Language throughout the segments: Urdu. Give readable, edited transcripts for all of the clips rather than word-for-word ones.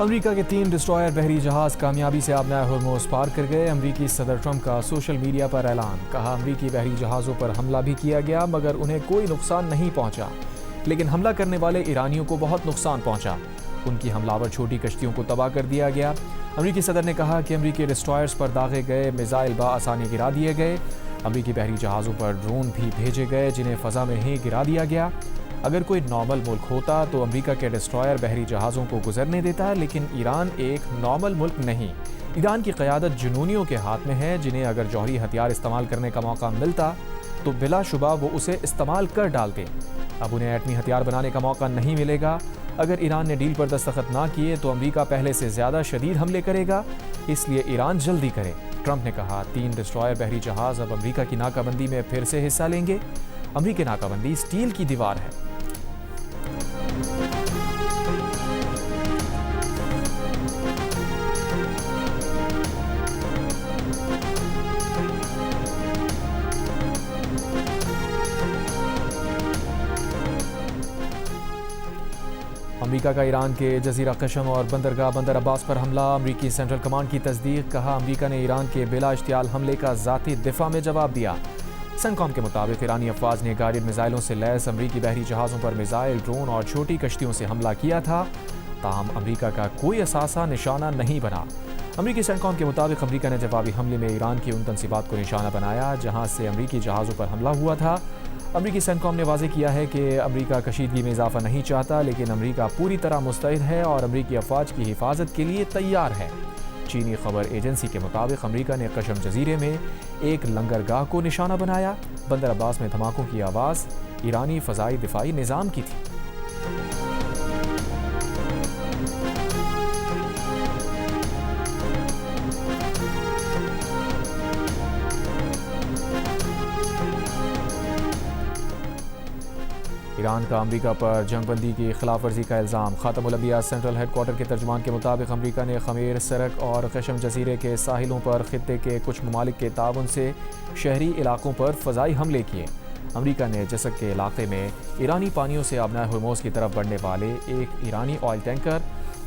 امریکہ کے 3 ڈسٹرائر بحری جہاز کامیابی سے آبنائے ہرموز پار کر گئے۔ امریکی صدر ٹرمپ کا سوشل میڈیا پر اعلان، کہا امریکی بحری جہازوں پر حملہ بھی کیا گیا مگر انہیں کوئی نقصان نہیں پہنچا، لیکن حملہ کرنے والے ایرانیوں کو بہت نقصان پہنچا، ان کی حملہ آور چھوٹی کشتیوں کو تباہ کر دیا گیا۔ امریکی صدر نے کہا کہ امریکی ڈسٹرائرز پر داغے گئے میزائل بآسانی گرا دیے گئے۔ امریکی بحری جہازوں پر ڈرون بھی بھیجے گئے جنہیں فضا میں ہی گرا دیا گیا۔ اگر کوئی نارمل ملک ہوتا تو امریکہ کے ڈسٹرائر بحری جہازوں کو گزرنے دیتا، لیکن ایران ایک نارمل ملک نہیں۔ ایران کی قیادت جنونیوں کے ہاتھ میں ہے جنہیں اگر جوہری ہتھیار استعمال کرنے کا موقع ملتا تو بلا شبہ وہ اسے استعمال کر ڈالتے۔ اب انہیں ایٹمی ہتھیار بنانے کا موقع نہیں ملے گا۔ اگر ایران نے ڈیل پر دستخط نہ کیے تو امریکہ پہلے سے زیادہ شدید حملے کرے گا، اس لیے ایران جلدی کرے۔ ٹرمپ نے کہا 3 ڈسٹرائر بحری جہاز اب امریکہ کی ناکہ بندی میں پھر سے حصہ لیں گے۔ امریکی ناکہ بندی سٹیل کی دیوار ہے۔ امریکہ کا ایران کے جزیرہ قشم اور بندرگاہ بندر عباس پر حملہ، امریکی سینٹرل کمانڈ کی تصدیق، کہا امریکہ نے ایران کے بلا اشتعال حملے کا ذاتی دفاع میں جواب دیا۔ سینکوم کے مطابق ایرانی افواج نے گائیڈڈ میزائلوں سے لیس امریکی بحری جہازوں پر میزائل، ڈرون اور چھوٹی کشتیوں سے حملہ کیا تھا، تاہم امریکہ کا کوئی اثاثہ نشانہ نہیں بنا۔ امریکی سینکوم کے مطابق امریکہ نے جوابی حملے میں ایران کی ان تنصیبات کو نشانہ بنایا جہاں سے امریکی جہازوں پر حملہ ہوا تھا۔ امریکی سینکوم نے واضح کیا ہے کہ امریکہ کشیدگی میں اضافہ نہیں چاہتا، لیکن امریکہ پوری طرح مستعد ہے اور امریکی افواج کی حفاظت کے لیے تیار ہے۔ چینی خبر ایجنسی کے مطابق امریکہ نے قشم جزیرے میں ایک لنگرگاہ کو نشانہ بنایا۔ بندر عباس میں دھماکوں کی آواز ایرانی فضائی دفاعی نظام کی تھی۔ ایران کا امریکہ پر جنگ بندی کی خلاف ورزی کا الزام، خاتم الانبیاء سینٹرل ہیڈ کوارٹر کے ترجمان کے مطابق امریکہ نے خمیر، سرک اور قشم جزیرے کے ساحلوں پر خطے کے کچھ ممالک کے تعاون سے شہری علاقوں پر فضائی حملے کیے۔ امریکہ نے جسک کے علاقے میں ایرانی پانیوں سے آبنائے ہرموز کی طرف بڑھنے والے ایک ایرانی آئل ٹینکر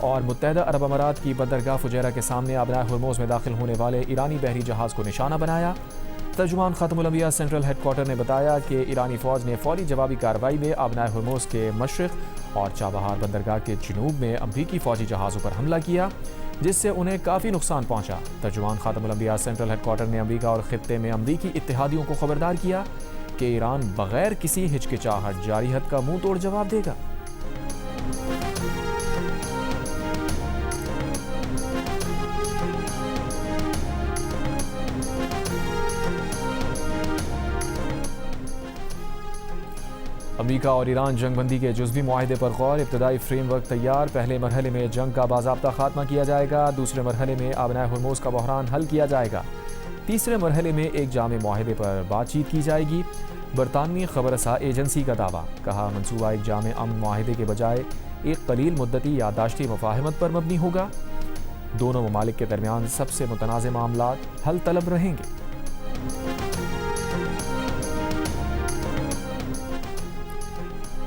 اور متحدہ عرب امارات کی بندرگاہ فجیرہ کے سامنے آبنائے ہرموز میں داخل ہونے والے ایرانی بحری جہاز کو نشانہ بنایا۔ ترجمان خاتم الانبیاء سینٹرل ہیڈ کوارٹر نے بتایا کہ ایرانی فوج نے فوری جوابی کارروائی میں آبنائے ہرموز کے مشرق اور چابہار بندرگاہ کے جنوب میں امریکی فوجی جہازوں پر حملہ کیا، جس سے انہیں کافی نقصان پہنچا۔ ترجمان خاتم الانبیاء سینٹرل ہیڈ کوارٹر نے امریکہ اور خطے میں امریکی اتحادیوں کو خبردار کیا کہ ایران بغیر کسی ہچکچاہٹ جاری حد کا منہ توڑ جواب دے گا۔ امریکہ اور ایران جنگ بندی کے جزوی معاہدے پر غور، ابتدائی فریم ورک تیار، پہلے مرحلے میں جنگ کا باضابطہ خاتمہ کیا جائے گا، دوسرے مرحلے میں آبنائے ہرموز کا بحران حل کیا جائے گا، تیسرے مرحلے میں ایک جامع معاہدے پر بات چیت کی جائے گی۔ برطانوی خبر رساں ایجنسی کا دعویٰ، کہا منصوبہ ایک جامع امن معاہدے کے بجائے ایک قلیل مدتی یادداشتی مفاہمت پر مبنی ہوگا۔ دونوں ممالک کے درمیان سب سے متنازع معاملات حل طلب رہیں گے۔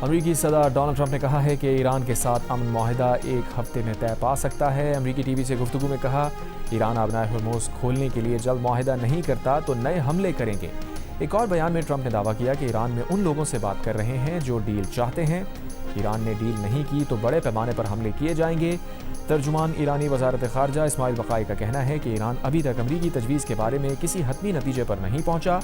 امریکی صدر ڈونلڈ ٹرمپ نے کہا ہے کہ ایران کے ساتھ امن معاہدہ ایک ہفتے میں طے پا سکتا ہے۔ امریکی ٹی وی سے گفتگو میں کہا، ایران آبنائے ہرموز کھولنے کے لیے جلد معاہدہ نہیں کرتا تو نئے حملے کریں گے۔ ایک اور بیان میں ٹرمپ نے دعویٰ کیا کہ ایران میں ان لوگوں سے بات کر رہے ہیں جو ڈیل چاہتے ہیں، ایران نے ڈیل نہیں کی تو بڑے پیمانے پر حملے کیے جائیں گے۔ ترجمان ایرانی وزارت خارجہ اسماعیل بقائی کا کہنا ہے کہ ایران ابھی تک امریکی تجویز کے بارے میں کسی حتمی نتیجے پر نہیں پہنچا۔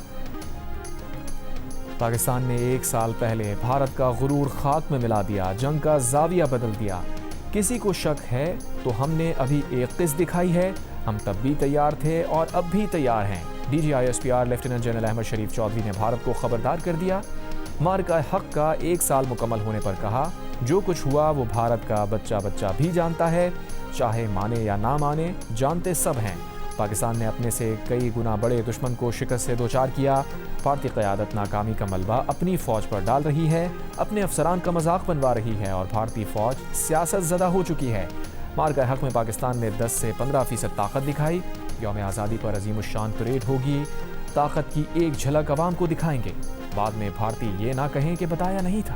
پاکستان نے 1 سال پہلے بھارت کا غرور خاک میں ملا دیا، جنگ کا زاویہ بدل دیا۔ کسی کو شک ہے تو ہم نے ابھی ایک قسط دکھائی ہے، ہم تب بھی تیار تھے اور اب بھی تیار ہیں۔ D G I S P R lieutenant general Ahmed Sharif Chaudhry نے بھارت کو خبردار کر دیا۔ معرکہ حق کا 1 سال مکمل ہونے پر کہا، جو کچھ ہوا وہ بھارت کا بچہ بچہ بھی جانتا ہے، چاہے مانے یا نہ مانے، جانتے سب ہیں۔ پاکستان نے اپنے سے کئی گنا بڑے دشمن کو شکست سے دوچار کیا۔ بھارتی قیادت ناکامی کا ملبہ اپنی فوج پر ڈال رہی ہے، اپنے افسران کا مذاق بنوا رہی ہے اور بھارتی فوج سیاست زدہ ہو چکی ہے۔ معرکہ حق میں پاکستان نے 10 سے 15% طاقت دکھائی۔ یوم آزادی پر عظیم الشان پریڈ ہوگی، طاقت کی ایک جھلک عوام کو دکھائیں گے، بعد میں بھارتی یہ نہ کہیں کہ بتایا نہیں تھا۔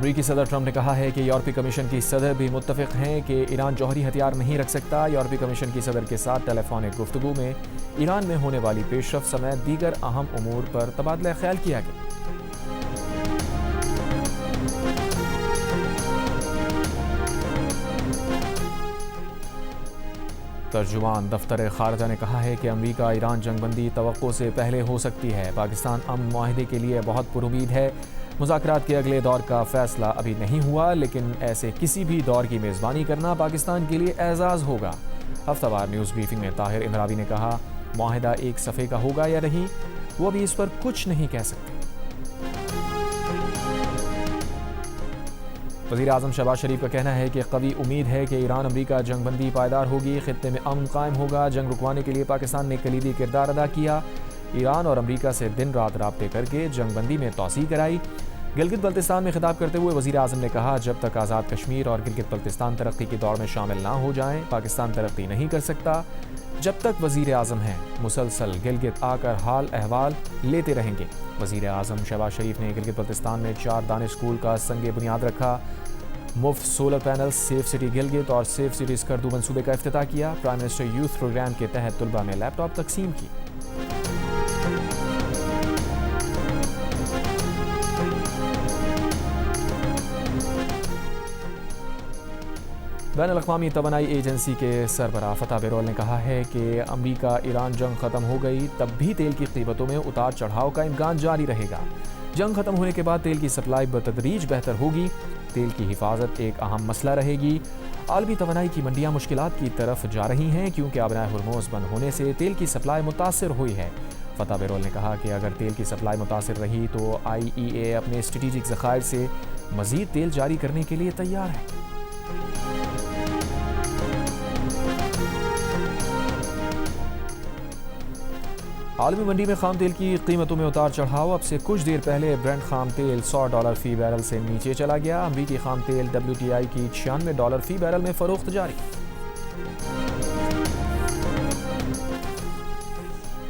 امریکی صدر ٹرمپ نے کہا ہے کہ یورپی کمیشن کی صدر بھی متفق ہیں کہ ایران جوہری ہتھیار نہیں رکھ سکتا۔ یورپی کمیشن کی صدر کے ساتھ ٹیلی فونک گفتگو میں ایران میں ہونے والی پیش رفت سمیت دیگر اہم امور پر تبادلہ خیال کیا گیا۔ ترجمان دفتر خارجہ نے کہا ہے کہ امریکہ ایران جنگ بندی توقع سے پہلے ہو سکتی ہے۔ پاکستان امن معاہدے کے لیے بہت پر امید ہے۔ مذاکرات کے اگلے دور کا فیصلہ ابھی نہیں ہوا، لیکن ایسے کسی بھی دور کی میزبانی کرنا پاکستان کے لیے اعزاز ہوگا۔ ہفتہ وار نیوز بریفنگ میں طاہر امراوی نے کہا، معاہدہ ایک صفحے کا ہوگا یا نہیں، وہ ابھی اس پر کچھ نہیں کہہ سکتے۔ وزیراعظم شہباز شریف کا کہنا ہے کہ قوی امید ہے کہ ایران امریکہ جنگ بندی پائیدار ہوگی، خطے میں امن قائم ہوگا۔ جنگ رکوانے کے لیے پاکستان نے کلیدی کردار ادا کیا۔ ایران اور امریکہ سے دن رات رابطے کر کے جنگ بندی میں توسیع کرائی۔ گلگت بلتستان میں خطاب کرتے ہوئے وزیراعظم نے کہا، جب تک آزاد کشمیر اور گلگت بلتستان ترقی کی دوڑ میں شامل نہ ہو جائیں، پاکستان ترقی نہیں کر سکتا۔ جب تک وزیر اعظم ہیں، مسلسل گلگت آ کر حال احوال لیتے رہیں گے۔ وزیر اعظم شہباز شریف نے گلگت بلتستان میں 4 دانش اسکول کا سنگ بنیاد رکھا۔ مفت solar panel, safe city Gilgit اور سیف سٹی اسکردو منصوبے کا افتتاح کیا۔ پرائم منسٹر یوتھ پروگرام کے تحت طلبہ میں لیپ ٹاپ تقسیم کی۔ بین الاقوامی توانائی ایجنسی کے سربراہ فتح بیرول نے کہا ہے کہ امریکہ ایران جنگ ختم ہو گئی تب بھی تیل کی قیمتوں میں اتار چڑھاؤ کا امکان جاری رہے گا۔ جنگ ختم ہونے کے بعد تیل کی سپلائی بتدریج بہتر ہوگی۔ تیل کی حفاظت ایک اہم مسئلہ رہے گی۔ عالمی توانائی کی منڈیاں مشکلات کی طرف جا رہی ہیں کیونکہ آبرائے ہرموز بند ہونے سے تیل کی سپلائی متاثر ہوئی ہے۔ فتح بیرول نے کہا کہ اگر تیل کی سپلائی متاثر رہی تو IEA اپنے اسٹریٹجک ذخائر سے مزید تیل جاری کرنے کے لیے تیار ہے۔ عالمی منڈی میں خام تیل کی قیمتوں میں اتار چڑھاؤ۔ اب سے کچھ دیر پہلے برنٹ خام تیل $100 فی بیرل سے نیچے چلا گیا۔ امریکی خام تیل WTI کی $96 فی بیرل میں فروخت جاری۔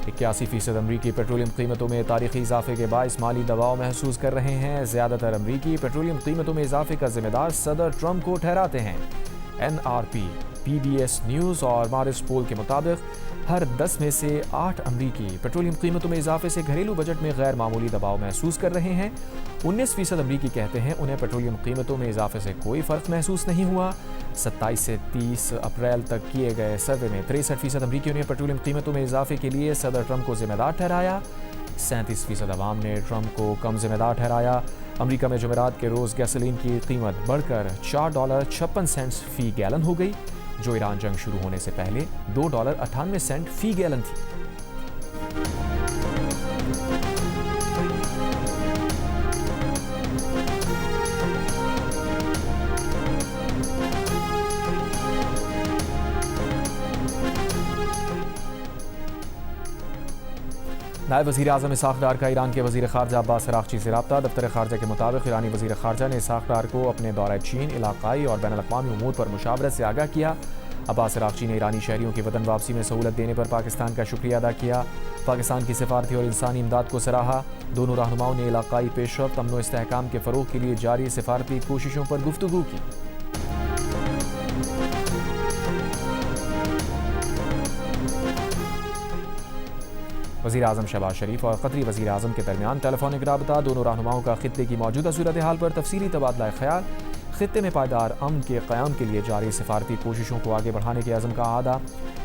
81% امریکی پیٹرولیم قیمتوں میں تاریخی اضافے کے باعث مالی دباؤ محسوس کر رہے ہیں۔ زیادہ تر امریکی پیٹرولیم قیمتوں میں اضافے کا ذمہ دار صدر ٹرمپ کو ٹھہراتے ہیں۔ NRP، PBS نیوز اور مارس پول کے مطابق ہر 10 میں سے 8 امریکی پیٹرولیم قیمتوں میں اضافے سے گھریلو بجٹ میں غیر معمولی دباؤ محسوس کر رہے ہیں۔ 19% امریکی کہتے ہیں انہیں پیٹرولیم قیمتوں میں اضافے سے کوئی فرق محسوس نہیں ہوا۔ 27 سے 30 اپریل تک کیے گئے سروے میں 63% امریکیوں نے پیٹرولیم قیمتوں میں اضافے کے لیے صدر ٹرمپ کو ذمہ دار ٹھہرایا۔ 37% عوام نے ٹرمپ کو کم ذمہ دار ٹھہرایا۔ امریکہ میں جمعرات کے روز گیسولین کی قیمت بڑھ کر $4.56 فی گیلن ہو گئی، جو ایران جنگ شروع ہونے سے پہلے $2.98 فی گیلن تھی۔ نائب وزیر اعظم اسحاق ڈار کا ایران کے وزیر خارجہ عباس عراقچی سے رابطہ۔ دفتر خارجہ کے مطابق ایرانی وزیر خارجہ نے اسحاق ڈار کو اپنے دورہ چین، علاقائی اور بین الاقوامی امور پر مشاورت سے آگاہ کیا۔ عباس عراقچی نے ایرانی شہریوں کی وطن واپسی میں سہولت دینے پر پاکستان کا شکریہ ادا کیا۔ پاکستان کی سفارتی اور انسانی امداد کو سراہا۔ دونوں رہنماؤں نے علاقائی پیش رفت، امن و استحکام کے فروغ کے لیے جاری سفارتی کوششوں پر گفتگو کی۔ وزیر اعظم شہباز شریف اور قطری وزیر اعظم کے درمیان ٹیلی فونک رابطہ۔ دونوں رہنماؤں کا خطے کی موجودہ صورتحال پر تفصیلی تبادلہ خیال۔ خطے میں پائیدار امن کے قیام کے لیے جاری سفارتی کوششوں کو آگے بڑھانے کے عزم کا اعادہ۔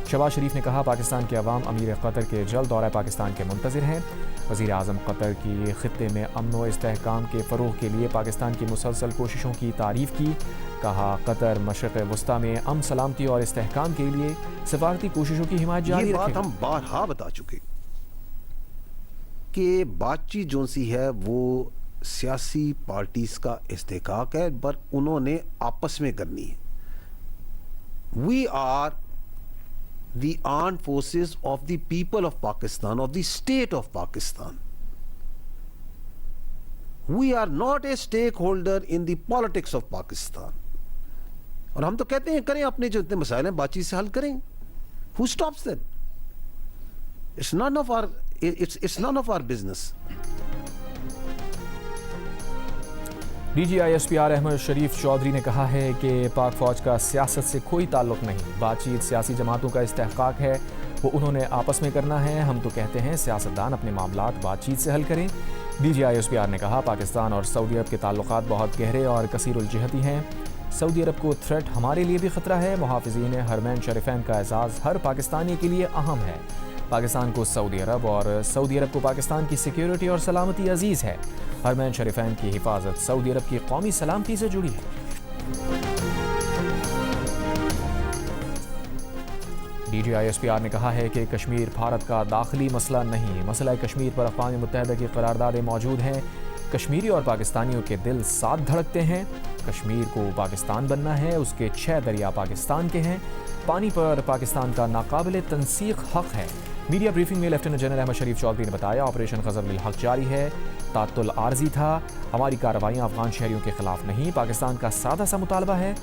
شہباز شریف نے کہا، پاکستان کے عوام امیر قطر کے جلد دورہ پاکستان کے منتظر ہیں۔ وزیر اعظم قطر کی خطے میں امن و استحکام کے فروغ کے لیے پاکستان کی مسلسل کوششوں کی تعریف کی۔ کہا، قطر مشرق وسطیٰ میں امن، سلامتی اور استحکام کے لیے سفارتی کوششوں کی حمایت جاری رکھے گا۔ یہ بات ہم بارہا بتا چکے کہ بات چیت جو سی ہے وہ سیاسی پارٹیز کا استحقاق ہے، پر انہوں نے آپس میں کرنی ہے۔ We are the armed forces of the people of Pakistan, of the state of Pakistan. We are not a stakeholder in the politics of Pakistan. اور ہم تو کہتے ہیں کریں، اپنے جو اتنے مسائل ہیں بات چیت سے حل کریں۔ Who stops that? It's none of our business. DGISPR Ahmad Sharif Chaudhry نے کہا ہے کہ پاک فوج کا سیاست سے کوئی تعلق نہیں، بات چیت سیاسی جماعتوں کا استحقاق ہے، وہ انہوں نے آپس میں کرنا ہے، ہم تو کہتے ہیں سیاستدان اپنے معاملات بات چیت سے حل کریں۔ DGISPR نے کہا پاکستان اور سعودی عرب کے تعلقات بہت گہرے اور کثیر الجہتی ہیں، سعودی عرب کو تھریٹ ہمارے لیے بھی خطرہ ہے، محافظین حرمین شریفین کا اعزاز ہر پاکستانی کے لیے اہم ہے، پاکستان کو سعودی عرب اور سعودی عرب کو پاکستان کی سیکیورٹی اور سلامتی عزیز ہے، حرمین شریفین کی حفاظت سعودی عرب کی قومی سلامتی سے جڑی ہے۔ DGISPR نے کہا ہے کہ کشمیر بھارت کا داخلی مسئلہ نہیں، مسئلہ کشمیر پر اقوام متحدہ کی قراردادیں موجود ہیں، کشمیری اور پاکستانیوں کے دل ساتھ دھڑکتے ہیں، کشمیر کو پاکستان بننا ہے، اس کے 6 دریا پاکستان کے ہیں، پانی پر پاکستان کا ناقابل تنسیق حق ہے۔ میڈیا بریفنگ میں لیفٹیننٹ جنرل احمد شریف چودھری نے بتایا آپریشن غضب للحق جاری ہے، تعطل عارضی تھا، ہماری کارروائیاں افغان شہریوں کے خلاف نہیں، پاکستان کا سادہ سا مطالبہ ہے،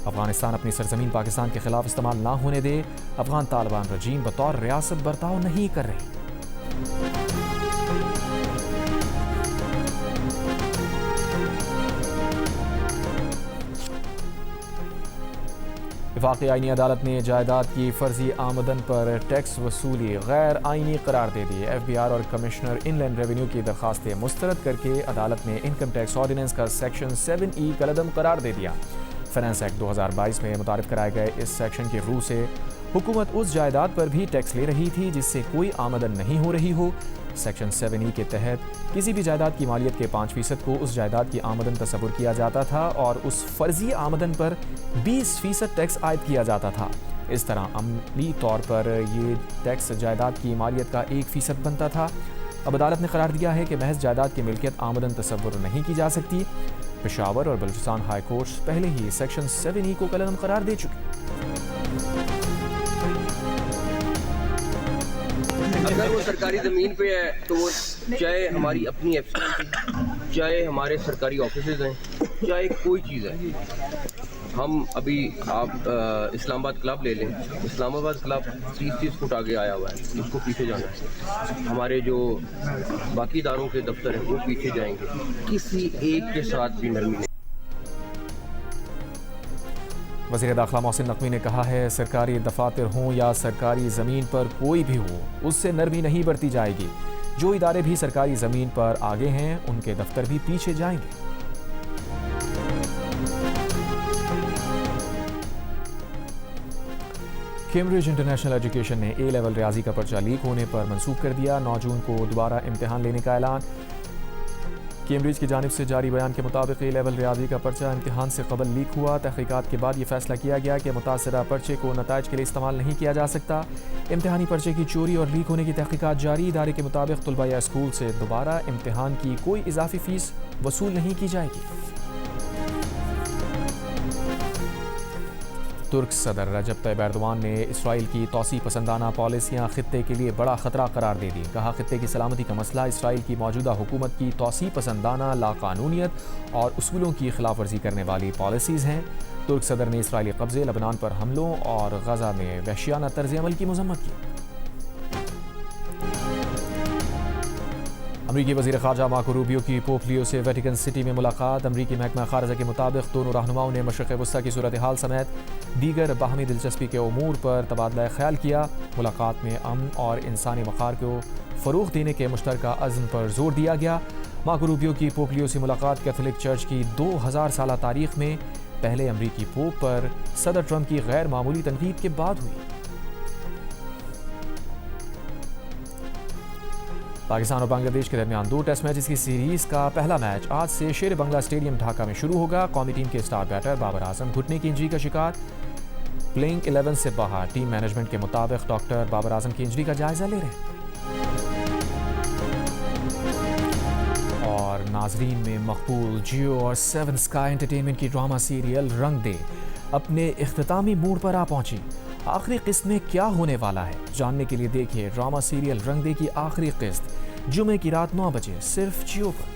افغانستان اپنی سرزمین پاکستان کے خلاف استعمال نہ ہونے دے، افغان طالبان رجیم بطور ریاست برتاؤ نہیں کر رہی۔ وفاقی آئینی عدالت نے جائیداد کی فرضی آمدن پر ٹیکس وصولی غیر آئینی قرار دے دی۔ FBR اور کمشنر ان لینڈ ریونیو کی درخواستیں مسترد کر کے عدالت نے انکم ٹیکس آرڈیننس کا سیکشن 7E کالعدم قرار دے دیا۔ فائنانس ایکٹ 2022 میں متعارف کرائے گئے اس سیکشن کی روح سے حکومت اس جائیداد پر بھی ٹیکس لے رہی تھی جس سے کوئی آمدن نہیں ہو رہی ہو۔ سیکشن 7E کے تحت کسی بھی جائیداد کی مالیت کے 5% کو اس جائیداد کی آمدن تصور کیا جاتا تھا اور اس فرضی آمدن پر 20% ٹیکس عائد کیا جاتا تھا۔ اس طرح عملی طور پر یہ ٹیکس جائیداد کی مالیت کا 1% بنتا تھا۔ اب عدالت نے قرار دیا ہے کہ محض جائیداد کی ملکیت آمدن تصور نہیں کی جا سکتی۔ پشاور اور بلوچستان ہائی کورٹس پہلے ہی سیکشن 7E کو کالعدم قرار دے چکے۔ اگر وہ سرکاری زمین پہ ہے تو وہ چاہے ہماری اپنی ایفیشنسی، چاہے ہمارے سرکاری آفیسز ہیں، چاہے کوئی چیز ہے۔ ہم ابھی آپ اسلام آباد کلب لے لیں، اسلام آباد کلب 30 فٹ آگے آیا ہوا ہے، اس کو پیچھے جانا ہے۔ ہمارے جو باقی اداروں کے دفتر ہیں وہ پیچھے جائیں گے، کسی ایک کے ساتھ بھی نرمی نہیں۔ وزیر داخلہ محسن نقوی نے کہا ہے سرکاری دفاتر ہوں یا سرکاری زمین پر کوئی بھی ہو اس سے نرمی نہیں برتی جائے گی، جو ادارے بھی سرکاری زمین پر آگے ہیں ان کے دفتر بھی پیچھے جائیں گے۔ کیمبرج انٹرنیشنل ایجوکیشن نے A لیول ریاضی کا پرچہ لیک ہونے پر منسوخ کر دیا، 9 جون کو دوبارہ امتحان لینے کا اعلان۔ کیمبرج کی جانب سے جاری بیان کے مطابق A لیول ریاضی کا پرچہ امتحان سے قبل لیک ہوا، تحقیقات کے بعد یہ فیصلہ کیا گیا کہ متاثرہ پرچے کو نتائج کے لیے استعمال نہیں کیا جا سکتا۔ امتحانی پرچے کی چوری اور لیک ہونے کی تحقیقات جاری، ادارے کے مطابق طلبہ یا اسکول سے دوبارہ امتحان کی کوئی اضافی فیس وصول نہیں کی جائے گی۔ ترک صدر رجب طیب ایردوان نے اسرائیل کی توسیع پسندانہ پالیسیاں خطے کے لیے بڑا خطرہ قرار دے دی، کہا خطے کی سلامتی کا مسئلہ اسرائیل کی موجودہ حکومت کی توسیع پسندانہ لاقانونیت اور اصولوں کی خلاف ورزی کرنے والی پالیسیز ہیں۔ ترک صدر نے اسرائیلی قبضے، لبنان پر حملوں اور غزہ میں وحشیانہ طرز عمل کی مذمت کی۔ امریکی وزیر خارجہ مارکو روبیو کی پوپ لیو سے ویٹیکن سٹی میں ملاقات، امریکی محکمہ خارجہ کے مطابق دونوں رہنماؤں نے مشرق وسطیٰ کی صورتحال سمیت دیگر باہمی دلچسپی کے امور پر تبادلہ خیال کیا۔ ملاقات میں امن اور انسانی وقار کو فروغ دینے کے مشترکہ عزم پر زور دیا گیا۔ مارکو روبیو کی پوپ لیو سے ملاقات کیتھولک چرچ کی 2000 سالہ تاریخ میں پہلے امریکی پوپ پر صدر ٹرمپ کی غیر معمولی تنقید کے بعد ہوئی۔ پاکستان اور بنگلہ دیش کے درمیان 2 ٹیسٹ میچز کی سیریز کا پہلا میچ آج سے شیر بنگلہ اسٹیڈیم ڈھاکہ میں شروع ہوگا۔ قومی ٹیم کے اسٹار بیٹر بابر اعظم گھٹنے کی انجری کا شکار، پلینگ 11 سے باہر۔ ٹیم مینجمنٹ کے مطابق ڈاکٹر بابر اعظم کی انجری کا جائزہ لے رہے ہیں۔ اور ناظرین میں مقبول جیو اور 7 اسکائی انٹرٹینمنٹ کی ڈرامہ سیریل رنگ دے اپنے اختتامی موڑ پر آ پہنچی۔ آخری قسط میں کیا ہونے والا ہے جاننے کے لیے دیکھیے ڈرامہ سیریل رنگ دے کی آخری قسط جمعے کی رات 9 بجے صرف جیو پر۔